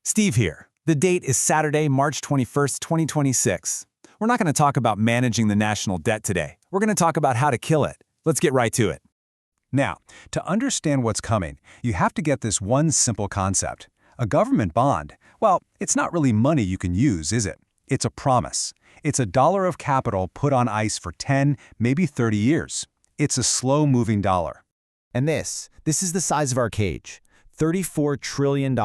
Steve here. The date is Saturday, March 21st, 2026. We're not going to talk about managing the national debt today. We're going to talk about how to kill it. Let's get right to it. Now, to understand what's coming, you have to get this one simple concept. A government bond, well, it's not really money you can use, is it? It's a promise. It's a dollar of capital put on ice for 10, maybe 30 years. It's a slow-moving dollar. And this is the size of our cage, $34 trillion.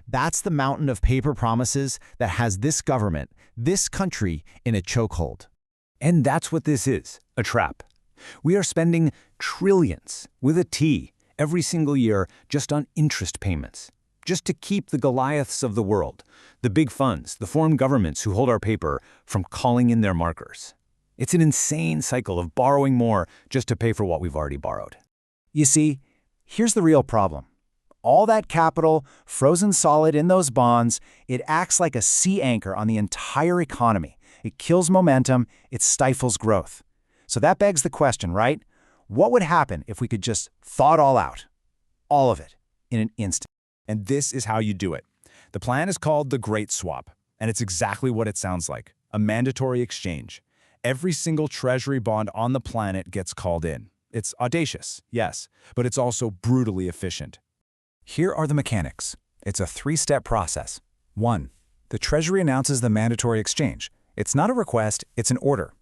That's the mountain of paper promises that has this government, this country, in a chokehold. And that's what this is, a trap. We are spending trillions, with a T, every single year just on interest payments, just to keep the Goliaths of the world, the big funds, the foreign governments who hold our paper, from calling in their markers. It's an insane cycle of borrowing more just to pay for what we've already borrowed. You see, here's the real problem. All that capital, frozen solid in those bonds, it acts like a sea anchor on the entire economy. It kills momentum, it stifles growth. So that begs the question, right? What would happen if we could just thaw it all out? All of it, in an instant. And this is how you do it. The plan is called the Great Swap, and it's exactly what it sounds like, a mandatory exchange. Every single treasury bond on the planet gets called in. It's audacious, yes, but it's also brutally efficient. Here are the mechanics. It's a three-step process. 1. The Treasury announces the mandatory exchange. It's not a request, it's an order.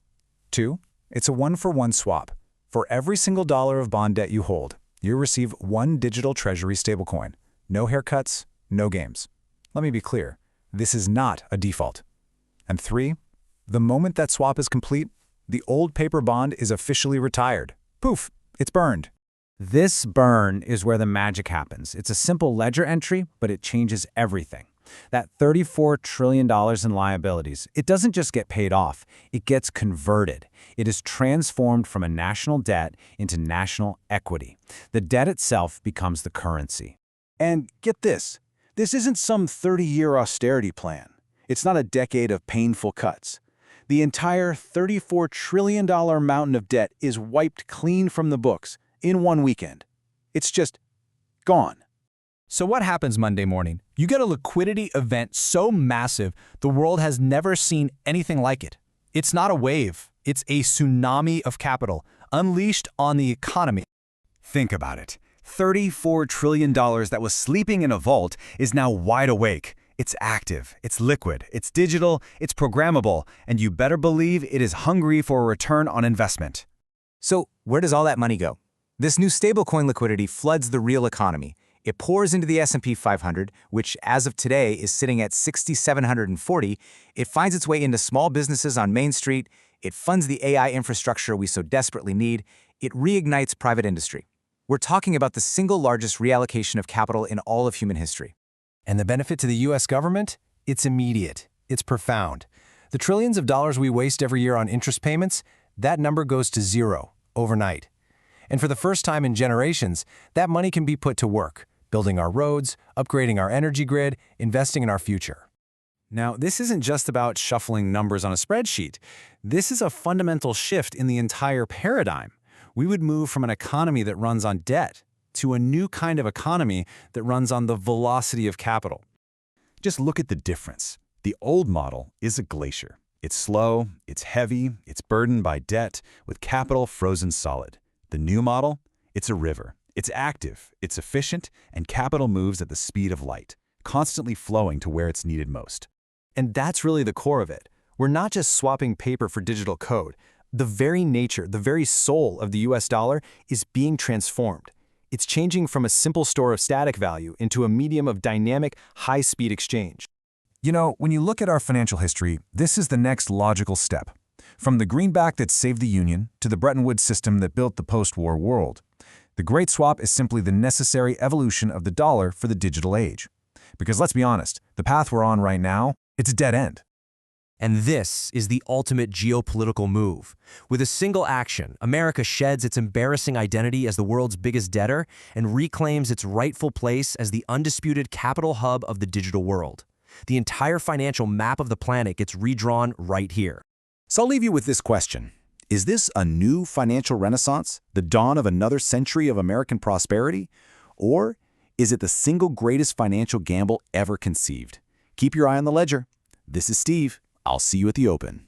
2. It's a one-for-one swap. For every single dollar of bond debt you hold, you receive one digital Treasury stablecoin. No haircuts, no games. Let me be clear, this is not a default. And 3. The moment that swap is complete, the old paper bond is officially retired. Poof, it's burned. This burn is where the magic happens. It's a simple ledger entry, but it changes everything. That $34 trillion in liabilities, it doesn't just get paid off, it gets converted. It is transformed from a national debt into national equity. The debt itself becomes the currency. And get this isn't some 30-year austerity plan. It's not a decade of painful cuts. The entire $34 trillion mountain of debt is wiped clean from the books in one weekend. It's just gone. So what happens Monday morning? You get a liquidity event so massive, the world has never seen anything like it. It's not a wave, it's a tsunami of capital unleashed on the economy. Think about it. $34 trillion that was sleeping in a vault is now wide awake. It's active, it's liquid, it's digital, it's programmable, and you better believe it is hungry for a return on investment. So where does all that money go? This new stablecoin liquidity floods the real economy. It pours into the S&P 500, which as of today is sitting at 6,740. It finds its way into small businesses on Main Street. It funds the AI infrastructure we so desperately need. It reignites private industry. We're talking about the single largest reallocation of capital in all of human history. And the benefit to the US government? It's immediate. It's profound. The trillions of dollars we waste every year on interest payments, that number goes to zero overnight. And for the first time in generations, that money can be put to work, building our roads, upgrading our energy grid, investing in our future. Now, this isn't just about shuffling numbers on a spreadsheet. This is a fundamental shift in the entire paradigm. We would move from an economy that runs on debt to a new kind of economy that runs on the velocity of capital. Just look at the difference. The old model is a glacier. It's slow, it's heavy, it's burdened by debt, with capital frozen solid. The new model? It's a river. It's active, it's efficient, and capital moves at the speed of light, constantly flowing to where it's needed most. And that's really the core of it. We're not just swapping paper for digital code. The very nature, the very soul of the US dollar is being transformed. It's changing from a simple store of static value into a medium of dynamic, high-speed exchange. You know, when you look at our financial history, this is the next logical step. From the greenback that saved the Union to the Bretton Woods system that built the post-war world, the Great Swap is simply the necessary evolution of the dollar for the digital age. Because let's be honest, the path we're on right now, it's a dead end. And this is the ultimate geopolitical move. With a single action, America sheds its embarrassing identity as the world's biggest debtor and reclaims its rightful place as the undisputed capital hub of the digital world. The entire financial map of the planet gets redrawn right here. So I'll leave you with this question. Is this a new financial renaissance, the dawn of another century of American prosperity? Or Is it the single greatest financial gamble ever conceived? Keep your eye on the ledger. This is Steve. I'll see you at the open.